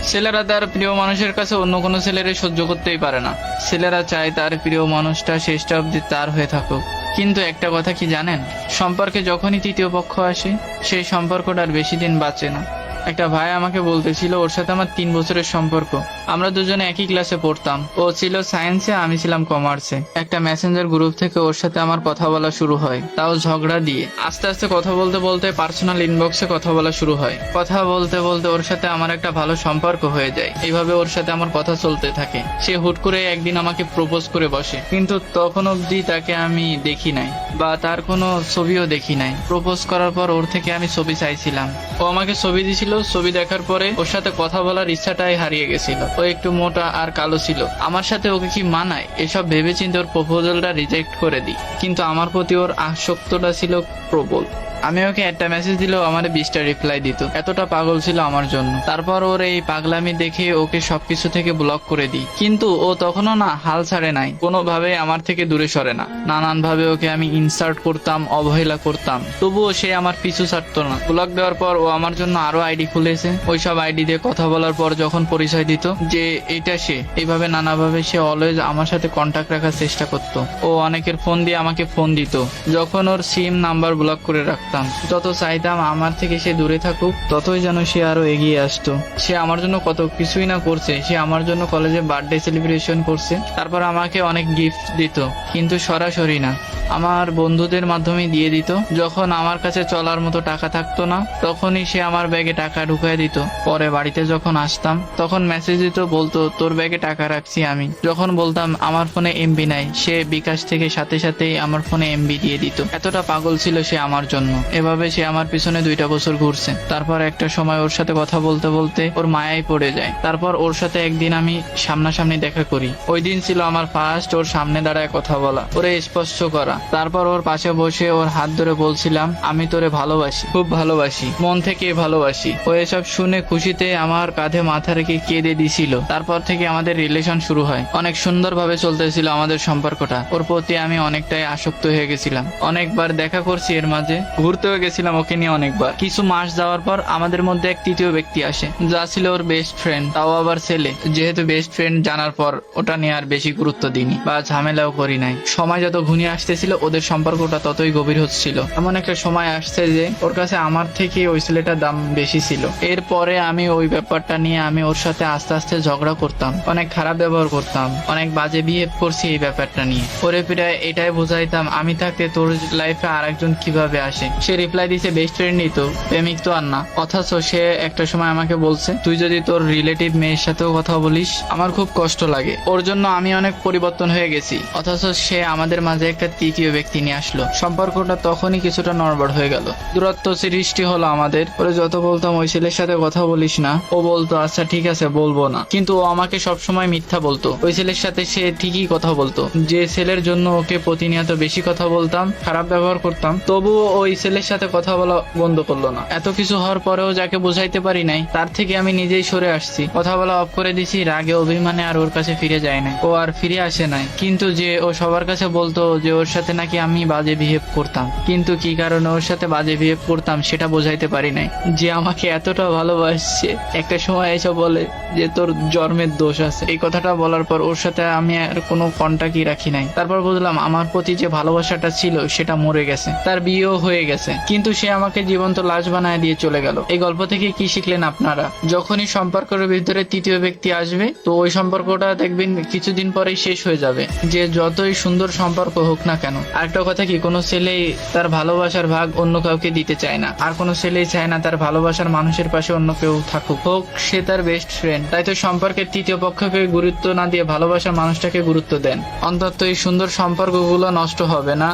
ছেলেরা তার প্রিয় মানুষের কাছে অন্য কোনো ছেলেরে সহ্য করতেই পারে না। ছেলেরা চায় তার প্রিয় মানুষটা শেষটা অবধি তার হয়ে থাকুক। কিন্তু একটা কথা কি জানেন, সম্পর্কে যখনই তৃতীয় পক্ষ আসে সেই সম্পর্কটা আর বেশি দিন বাঁচে না। একটা ভাই আমাকে বলতেছিল ওর সাথে আমার 3 বছরের সম্পর্ক। আমরা দুজনে একই ক্লাসে পড়তাম। ও ছিল সায়েন্সে, আমি ছিলাম কমার্সে। একটা মেসেঞ্জার গ্রুপ থেকে ওর সাথে আমার কথা বলা শুরু হয়, তাও ঝগড়া দিয়ে। আস্তে আস্তে কথা বলতে বলতে পার্সোনাল ইনবক্সে কথা বলা শুরু হয়। কথা বলতে বলতে ওর সাথে আমার একটা ভালো সম্পর্ক হয়ে যায়। এইভাবে ওর সাথে আমার কথা চলতে থাকে। সে হুট করে একদিন আমাকে প্রপোজ করে বসে, কিন্তু তখন অবধি তাকে আমি দেখি নাই বা তার কোনো ছবিও দেখি নাই। প্রপোজ করার পর ওর থেকে আমি ছবি চাইছিলাম, ও আমাকে ছবি দিছিল। ছবি দেখার পরে ওর সাথে কথা বলার ইচ্ছাটাই হারিয়ে গেছিল। ও একটু মোটা আর কালো ছিল। আমার সাথে ওকে কি মানায় এসব ভেবেচিন্তে ওর প্রপোজালটা রিজেক্ট করে দিই। কিন্তু আমার প্রতি ওর আসক্তটা ছিল প্রবল। আমি ওকে একটা মেসেজ দিলেও আমার 20টা রিপ্লাই দিত। এতটা পাগল ছিল আমার জন্য। তারপর ওর এই পাগলামি দেখে ওকে সবকিছু থেকে ব্লক করে দিই। কিন্তু ও তখনও না হাল ছাড়ে নাই, কোনোভাবে আমার থেকে দূরে সরে না। নানান ভাবে ওকে আমি ইনসাল্ট করতাম, অবহেলা করতাম, তবুও সে আমার পিছু ছাড়তো না। ব্লক দেওয়ার পর ও আমার জন্য আরো আইডি খুলেছে। ওইসব আইডি দিয়ে কথা বলার পর যখন পরিচয় দিত যে এটা সে, এইভাবে নানাভাবে সে অলওয়েজ আমার সাথে কন্টাক্ট রাখার চেষ্টা করতো। ও অনেকের ফোন দিয়ে আমাকে ফোন দিত। যখন ওর সিম নাম্বার ব্লক করে রাখতাম, যত চাইতাম আমার থেকে সে দূরে থাকুক, ততই যেন সে আরো এগিয়ে আসতো। সে আমার জন্য কত কিছুই না করছে। সে আমার জন্য কলেজে বার্থডে সেলিব্রেশন করছে, তারপর আমাকে অনেক গিফট দিত, কিন্তু সরাসরি না, আমার বন্ধুদের মাধ্যমে দিয়ে দিত। যখন আমার কাছে চলার মতো টাকা থাকতো না, তখনই সে আমার ব্যাগে টাকা ঢুকায় দিত। পরে বাড়িতে যখন আসতাম তখন মেসেজ দিত, বলতো তোর ব্যাগে টাকা রাখছি আমি। যখন বলতাম আমার ফোনে এমবি নাই, সে বিকাশ থেকে সাথে সাথেই আমার ফোনে এমবি দিয়ে দিত। এতটা পাগল ছিল সে আমার জন্য। এভাবে সে আমার পিছনে 2টা বছর ঘুরছে। তারপর একটা সময় ওর সাথে কথা বলতে বলতে ওর মায়ায় পড়ে যায়। তারপর ওর সাথে একদিন আমি সামনাসামনি দেখা করি। ওই দিন ছিল আমার ফার্স্ট ওর সামনে দাঁড়ায় কথা বলা, ওরে স্পর্শ করা। তারপর ওর পাশে বসে ওর হাত ধরে বলছিলাম আমি তোরে ভালোবাসি, খুব ভালোবাসি, মন থেকে ভালোবাসি। ও এসব শুনে খুশিতে আমার কাঁধে মাথা রেখে কেঁদে দিছিল। তারপর থেকে আমাদের রিলেশন শুরু হয়। অনেক সুন্দরভাবে চলতেছিল আমাদের সম্পর্কটা। ওর প্রতি আমি অনেকটাই আসক্ত হয়ে গেছিলাম। অনেকবার দেখা করছি, এর মাঝে ঘুরতেও গেছিলাম ওকে নিয়ে অনেকবার। কিছু মাস যাওয়ার পর আমাদের মধ্যে এক তৃতীয় ব্যক্তি আসে, যা ছিল ওর বেস্ট ফ্রেন্ড, তাও আবার ছেলে। যেহেতু বেস্ট ফ্রেন্ড জানার পর ওটা নিয়ে আর বেশি গুরুত্ব দিইনি বা ঝামেলাও করি নাই। সময় যত ঘনিয়ে আসতেছিল ওদের সম্পর্কটা ততই গভীর হচ্ছিল। এমন একটা সময় আসছে যে ওর কাছে আমার থেকে ওই ছেলেটার দাম বেশি ছিল। এরপরে আমি ওই ব্যাপারটা নিয়ে আমি ওর সাথে আস্তে আস্তে ঝগড়া করতাম, অনেক খারাপ ব্যবহার করতাম, অনেক বাজে বিহেভ করছি এই ব্যাপারটা নিয়ে। ওরে প্রায় এটাই বোঝাইতাম আমি থাকতে তোর লাইফে আরেকজন কিভাবে আসে। সে রিপ্লাই দিছে বেস্ট ফ্রেন্ডই তো, প্রেমিক তো আর না। অথচ সে একটা সময় আমাকে বলছে তুই যদি তোর রিলেটিভ মেয়ের সাথেও কথা বলিস আমার খুব কষ্ট লাগে। ওর জন্য আমি অনেক পরিবর্তন হয়ে গেছি। অথচ সে আমাদের মাঝে একটা তৃতীয় ব্যক্তি নিয়ে আসলো। সম্পর্কটা তখনই কিছুটা নড়বড় হয়ে গেল। দূরত্ব সৃষ্টি হলো আমাদের। ওরে যত বলতাম ওই ছেলের সাথে কথা বলিস না, ও বলতো আচ্ছা ঠিক আছে বলবো না। কিন্তু ও আমাকে সবসময় মিথ্যা বলতো। ওই ছেলের সাথে সে ঠিকই কথা বলতো। যে ছেলের জন্য ওকে প্রতিনিয়ত বেশি কথা বলতাম, খারাপ ব্যবহার করতাম, তবুও ওই ছেলের সাথে কথা বলা বন্ধ করলো না। এত কিছু হওয়ার পরেও যাকে বোঝাইতে পারি নাই, তার থেকে আমি নিজেই সরে আসছি, কথা বলা অফ করে দিছি। রাগে অভিমানে আর ওর কাছে ফিরে যায় না, ও আর ফিরে আসে নাই। কিন্তু যে ও সবার কাছে বলতো যে ওর সাথে নাকি আমি বাজে বিহেভ করতাম, কিন্তু কি কারণে ওর সাথে বাজে বিহেভ করতাম সেটা বোঝাইতে পারি নাই। যে আমাকে এতটা ভালোবাসছে, একটা সময় এসে বলে যে তোর জন্মের দোষ আছে। এই কথাটা বলার পর ওর সাথে আমি আর কোনো কন্টাক্টই রাখি নাই। তারপর বুঝলাম আমার প্রতি যে ভালোবাসাটা ছিল সেটা মরে গেছে, তার বিয়েও হয়ে গেছে, কিন্তু সে আমাকে জীবন্ত লাশ বানায় দিয়ে চলে গেল। এই গল্প থেকে কি শিখলেন আপনারা? যখনই সম্পর্কের ভিতরে তৃতীয় ব্যক্তি আসবে, তো ওই সম্পর্কটা দেখবেন কিছুদিন পরেই শেষ হয়ে যাবে, যে যতই সুন্দর সম্পর্ক হোক না কেন। আরেকটা কথা কি, কোনো ছেলেই তার ভালোবাসার ভাগ অন্য কাউকে দিতে চায় না, আর কোনো ছেলেই চায় না তার ভালোবাসার মানুষের পাশে অন্য কেউ থাকুক, হোক সে তার বেস্ট ফ্রেন্ড। তাই তো সম্পর্কের তৃতীয় পক্ষকে গুরুত্ব না দিয়ে ভালোবাসার মানুষটাকে গুরুত্ব দেন। অন্তত এই সুন্দর সম্পর্কগুলো নষ্ট হবে না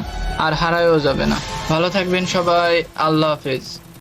আর হারায়ও যাবে না। ভালো থাকবেন সবাই, আল্লাহ হাফেজ।